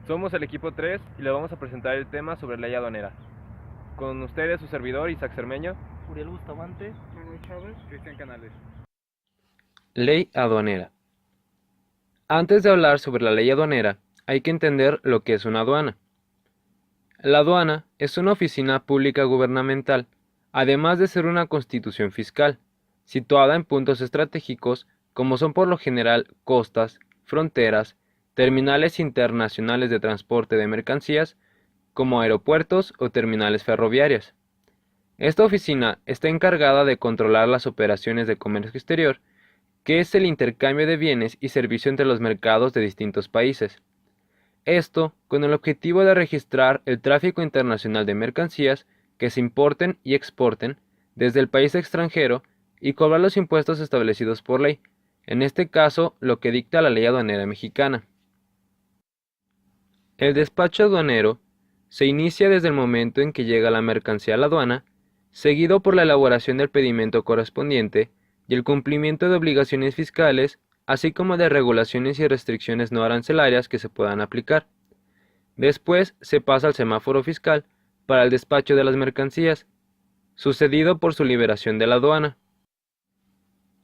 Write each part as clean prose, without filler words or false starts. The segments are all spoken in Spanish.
Somos el equipo 3 y le vamos a presentar el tema sobre ley aduanera. Con ustedes su servidor Isaac Cermeño, Uriel Bustamante, Manuel Chávez, Cristian Canales. Ley aduanera. Antes de hablar sobre la ley aduanera, hay que entender lo que es una aduana. La aduana es una oficina pública gubernamental, además de ser una constitución fiscal, situada en puntos estratégicos como son por lo general costas, fronteras, terminales internacionales de transporte de mercancías, como aeropuertos o terminales ferroviarias. Esta oficina está encargada de controlar las operaciones de comercio exterior, que es el intercambio de bienes y servicios entre los mercados de distintos países. Esto con el objetivo de registrar el tráfico internacional de mercancías que se importen y exporten desde el país extranjero y cobrar los impuestos establecidos por ley, en este caso lo que dicta la ley aduanera mexicana. El despacho aduanero se inicia desde el momento en que llega la mercancía a la aduana, seguido por la elaboración del pedimento correspondiente y el cumplimiento de obligaciones fiscales, así como de regulaciones y restricciones no arancelarias que se puedan aplicar. Después se pasa al semáforo fiscal para el despacho de las mercancías, sucedido por su liberación de la aduana.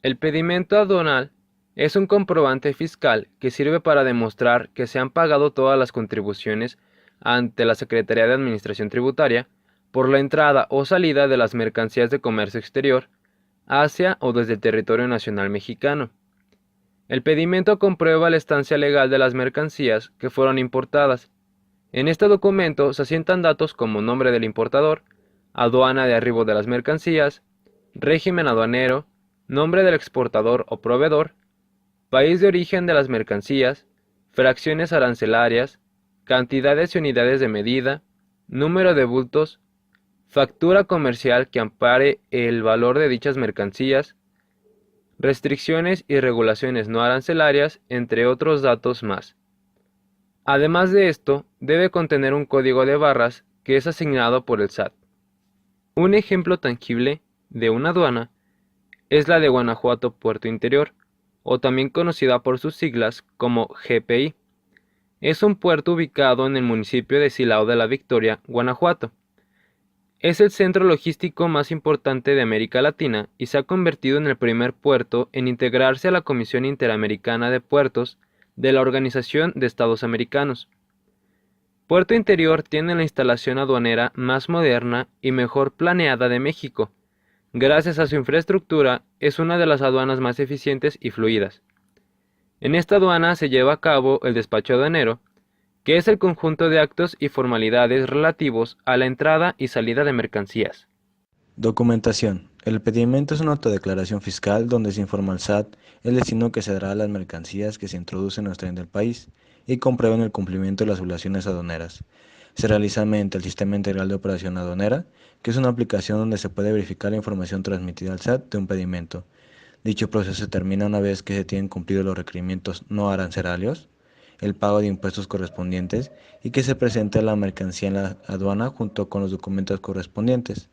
El pedimento aduanal es un comprobante fiscal que sirve para demostrar que se han pagado todas las contribuciones ante la Secretaría de Administración Tributaria por la entrada o salida de las mercancías de comercio exterior hacia o desde el territorio nacional mexicano. El pedimento comprueba la estancia legal de las mercancías que fueron importadas. En este documento se asientan datos como nombre del importador, aduana de arribo de las mercancías, régimen aduanero, nombre del exportador o proveedor, país de origen de las mercancías, fracciones arancelarias, cantidades y unidades de medida, número de bultos, factura comercial que ampare el valor de dichas mercancías, restricciones y regulaciones no arancelarias, entre otros datos más. Además de esto, debe contener un código de barras que es asignado por el SAT. Un ejemplo tangible de una aduana es la de Guanajuato Puerto Interior, o también conocida por sus siglas como GPI. Es un puerto ubicado en el municipio de Silao de la Victoria, Guanajuato. Es el centro logístico más importante de América Latina y se ha convertido en el primer puerto en integrarse a la Comisión Interamericana de Puertos de la Organización de Estados Americanos. Puerto Interior tiene la instalación aduanera más moderna y mejor planeada de México. Gracias a su infraestructura, es una de las aduanas más eficientes y fluidas. En esta aduana se lleva a cabo el despacho aduanero, que es el conjunto de actos y formalidades relativos a la entrada y salida de mercancías. Documentación. El pedimento es una autodeclaración fiscal donde se informa al SAT el destino que se dará a las mercancías que se introducen o extraen del país y comprueban el cumplimiento de las obligaciones aduaneras. Se realiza mediante el Sistema Integral de Operación Aduanera, que es una aplicación donde se puede verificar la información transmitida al SAT de un pedimento. Dicho proceso se termina una vez que se tienen cumplidos los requerimientos no arancelarios, el pago de impuestos correspondientes y que se presente la mercancía en la aduana junto con los documentos correspondientes,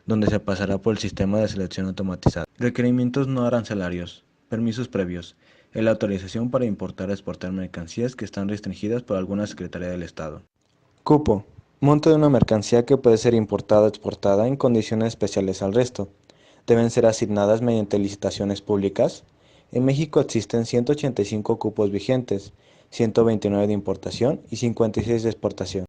donde se pasará por el sistema de selección automatizada. Requerimientos no arancelarios. Permisos previos. Es la autorización para importar o exportar mercancías que están restringidas por alguna Secretaría del Estado. Cupo. Monto de una mercancía que puede ser importada o exportada en condiciones especiales al resto. Deben ser asignadas mediante licitaciones públicas. En México existen 185 cupos vigentes, 129 de importación y 56 de exportación.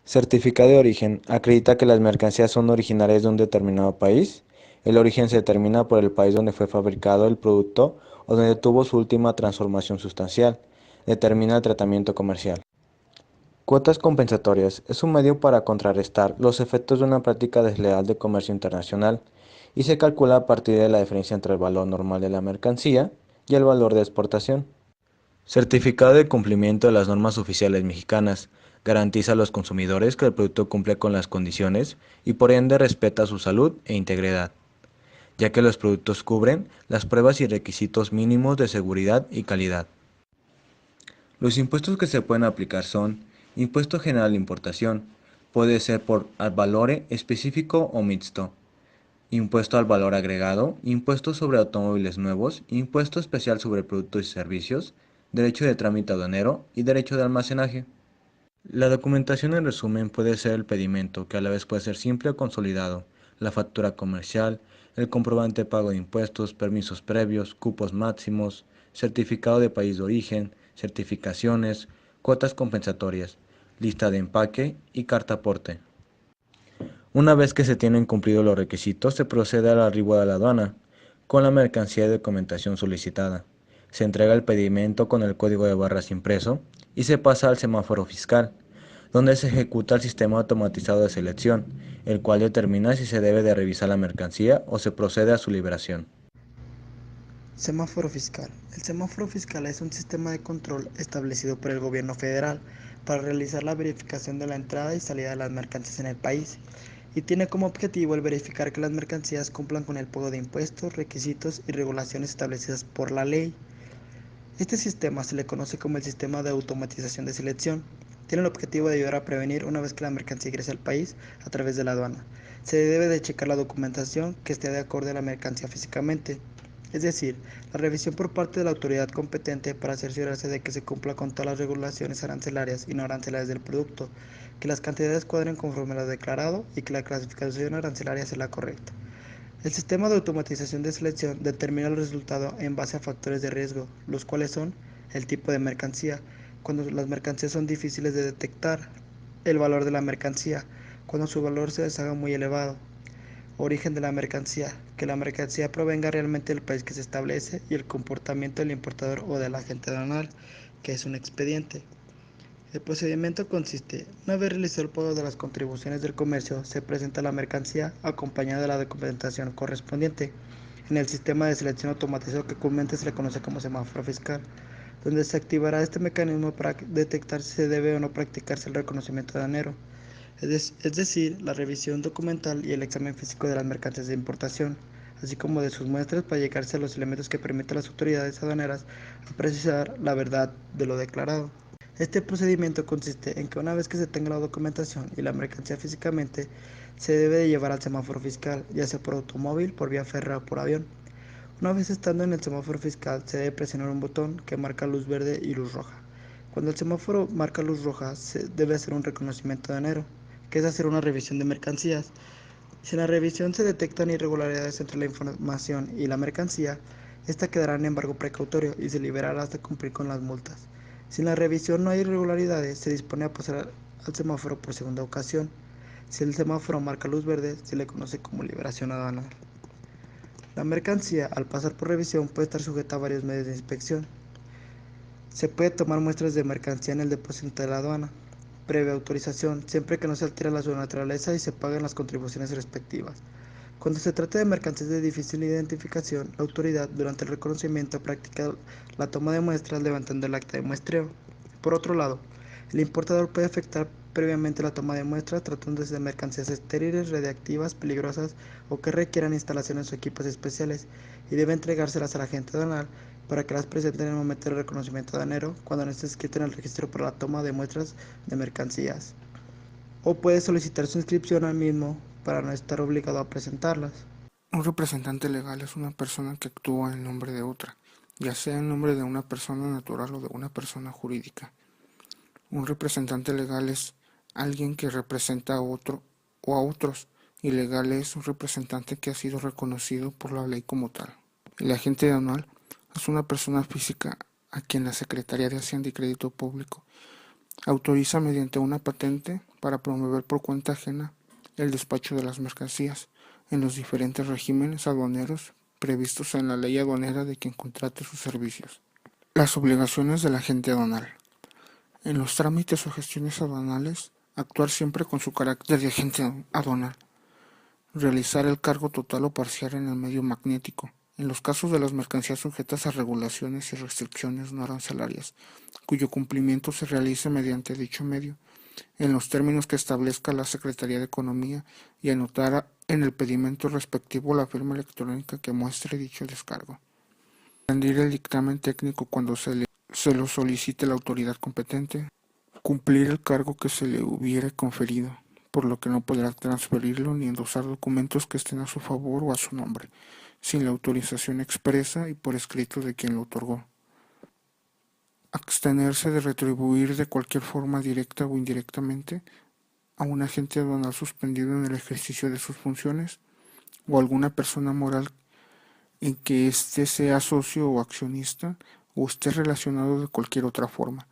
Certificado de origen. Acredita que las mercancías son originarias de un determinado país. El origen se determina por el país donde fue fabricado el producto o donde tuvo su última transformación sustancial. Determina el tratamiento comercial. Cuotas compensatorias. Es un medio para contrarrestar los efectos de una práctica desleal de comercio internacional y se calcula a partir de la diferencia entre el valor normal de la mercancía y el valor de exportación. Certificado de cumplimiento de las normas oficiales mexicanas. Garantiza a los consumidores que el producto cumple con las condiciones y por ende respeta su salud e integridad, ya que los productos cubren las pruebas y requisitos mínimos de seguridad y calidad. Los impuestos que se pueden aplicar son: impuesto general de importación, puede ser por ad valore específico o mixto, impuesto al valor agregado, impuesto sobre automóviles nuevos, impuesto especial sobre productos y servicios, derecho de trámite aduanero y derecho de almacenaje. La documentación en resumen puede ser el pedimento, que a la vez puede ser simple o consolidado, la factura comercial, el comprobante de pago de impuestos, permisos previos, cupos máximos, certificado de país de origen, certificaciones, cuotas compensatorias, lista de empaque y carta aporte. Una vez que se tienen cumplidos los requisitos, se procede al arribo de la aduana con la mercancía y documentación solicitada. Se entrega el pedimento con el código de barras impreso y se pasa al semáforo fiscal, donde se ejecuta el sistema automatizado de selección, el cual determina si se debe de revisar la mercancía o se procede a su liberación. Semáforo fiscal. El semáforo fiscal es un sistema de control establecido por el gobierno federal para realizar la verificación de la entrada y salida de las mercancías en el país y tiene como objetivo el verificar que las mercancías cumplan con el pago de impuestos, requisitos y regulaciones establecidas por la ley. Este sistema se le conoce como el sistema de automatización de selección. Tiene el objetivo de ayudar a prevenir una vez que la mercancía ingrese al país a través de la aduana. Se debe de checar la documentación que esté de acuerdo a la mercancía físicamente, es decir, la revisión por parte de la autoridad competente para cerciorarse de que se cumpla con todas las regulaciones arancelarias y no arancelarias del producto, que las cantidades cuadren conforme a lo declarado y que la clasificación arancelaria sea la correcta. El sistema de automatización de selección determina el resultado en base a factores de riesgo, los cuales son el tipo de mercancía, cuando las mercancías son difíciles de detectar, el valor de la mercancía, cuando su valor se deshaga muy elevado, origen de la mercancía, que la mercancía provenga realmente del país que se establece y el comportamiento del importador o del agente aduanal, que es un expediente. El procedimiento consiste, una vez realizado el pago de las contribuciones del comercio, se presenta la mercancía acompañada de la documentación correspondiente en el sistema de selección automatizado que comúnmente se le conoce como semáforo fiscal, donde se activará este mecanismo para detectar si se debe o no practicarse el reconocimiento aduanero, es decir, la revisión documental y el examen físico de las mercancías de importación, así como de sus muestras para llegarse a los elementos que permitan a las autoridades aduaneras a precisar la verdad de lo declarado. Este procedimiento consiste en que una vez que se tenga la documentación y la mercancía físicamente, se debe de llevar al semáforo fiscal, ya sea por automóvil, por vía férrea o por avión. Una vez estando en el semáforo fiscal, se debe presionar un botón que marca luz verde y luz roja. Cuando el semáforo marca luz roja, se debe hacer un reconocimiento aduanero, que es hacer una revisión de mercancías. Si en la revisión se detectan irregularidades entre la información y la mercancía, esta quedará en embargo precautorio y se liberará hasta cumplir con las multas. Si en la revisión no hay irregularidades, se dispone a pasar al semáforo por segunda ocasión. Si el semáforo marca luz verde, se le conoce como liberación aduanal. La mercancía, al pasar por revisión, puede estar sujeta a varios medios de inspección. Se puede tomar muestras de mercancía en el depósito de la aduana, previa autorización, siempre que no se altere su naturaleza y se paguen las contribuciones respectivas. Cuando se trata de mercancías de difícil identificación, la autoridad, durante el reconocimiento, practica la toma de muestras levantando el acta de muestreo. Por otro lado, el importador puede efectuar previamente la toma de muestras tratándose de mercancías estériles, radiactivas, peligrosas o que requieran instalaciones o equipos especiales y debe entregárselas al agente aduanal para que las presente en el momento del reconocimiento aduanero cuando no esté escrito en el registro para la toma de muestras de mercancías, o puede solicitar su inscripción al mismo para no estar obligado a presentarlas. Un representante legal es una persona que actúa en nombre de otra, ya sea en nombre de una persona natural o de una persona jurídica. Un representante legal es alguien que representa a otro o a otros, y legal es un representante que ha sido reconocido por la ley como tal. El agente aduanal es una persona física a quien la Secretaría de Hacienda y Crédito Público autoriza mediante una patente para promover por cuenta ajena el despacho de las mercancías en los diferentes regímenes aduaneros previstos en la ley aduanera de quien contrate sus servicios. Las obligaciones del agente aduanal. En los trámites o gestiones aduanales, actuar siempre con su carácter de agente aduanal. Realizar el cargo total o parcial en el medio magnético, en los casos de las mercancías sujetas a regulaciones y restricciones no arancelarias, cuyo cumplimiento se realice mediante dicho medio, en los términos que establezca la Secretaría de Economía y anotar en el pedimento respectivo la firma electrónica que muestre dicho descargo. Rendir el dictamen técnico cuando se lo solicite la autoridad competente. Cumplir el cargo que se le hubiere conferido, por lo que no podrá transferirlo ni endosar documentos que estén a su favor o a su nombre, sin la autorización expresa y por escrito de quien lo otorgó. abstenerse de retribuir de cualquier forma directa o indirectamente a un agente aduanal suspendido en el ejercicio de sus funciones o alguna persona moral en que éste sea socio o accionista o esté relacionado de cualquier otra forma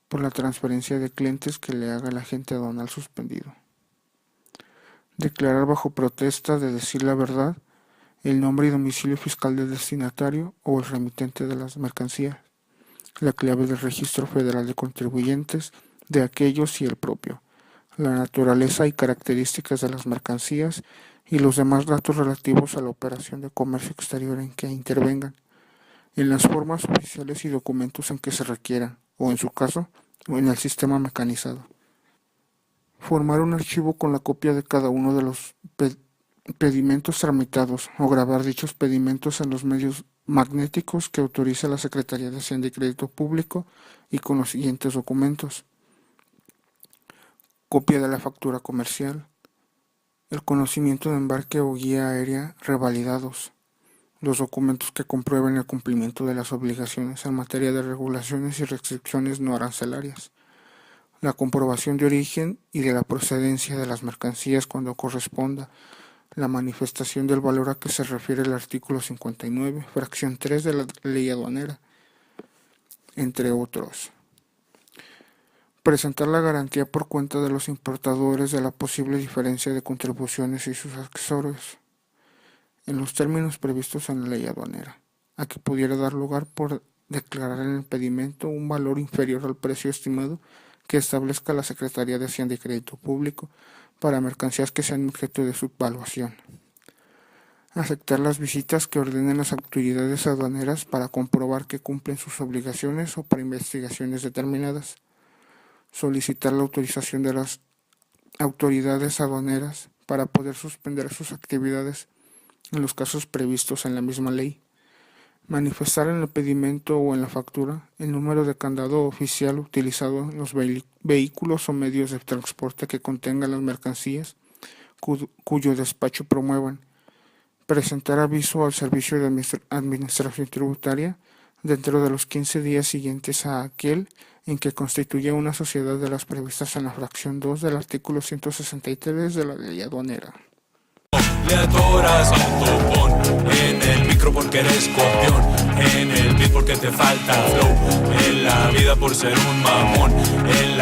por la transferencia de clientes que le haga el agente aduanal suspendido. Declarar bajo protesta de decir la verdad el nombre y domicilio fiscal del destinatario o el remitente de las mercancías, la clave del registro federal de contribuyentes de aquellos y el propio, la naturaleza y características de las mercancías y los demás datos relativos a la operación de comercio exterior en que intervengan, en las formas oficiales y documentos en que se requieran, o en su caso, en el sistema mecanizado. Formar un archivo con la copia de cada uno de los pedimentos tramitados o grabar dichos pedimentos en los medios magnéticos que autoriza la Secretaría de Hacienda y Crédito Público y con los siguientes documentos: copia de la factura comercial, el conocimiento de embarque o guía aérea revalidados, los documentos que comprueben el cumplimiento de las obligaciones en materia de regulaciones y restricciones no arancelarias, la comprobación de origen y de la procedencia de las mercancías cuando corresponda, la manifestación del valor a que se refiere el artículo 59, fracción 3 de la Ley Aduanera, entre otros. Presentar la garantía por cuenta de los importadores de la posible diferencia de contribuciones y sus accesorios, en los términos previstos en la Ley Aduanera, a que pudiera dar lugar por declarar en el pedimento un valor inferior al precio estimado que establezca la Secretaría de Hacienda y Crédito Público para mercancías que sean objeto de subvaluación. Aceptar las visitas que ordenen las autoridades aduaneras para comprobar que cumplen sus obligaciones o para investigaciones determinadas. Solicitar la autorización de las autoridades aduaneras para poder suspender sus actividades en los casos previstos en la misma ley. Manifestar en el pedimento o en la factura el número de candado oficial utilizado en los vehículos o medios de transporte que contengan las mercancías cuyo despacho promuevan. Presentar aviso al Servicio de Administración Tributaria dentro de los 15 días siguientes a aquel en que constituya una sociedad de las previstas en la fracción 2 del artículo 163 de la Ley Aduanera. Le atoras a un topón en el micro porque eres copión, en el beat porque te falta flow, en la vida por ser un mamón, en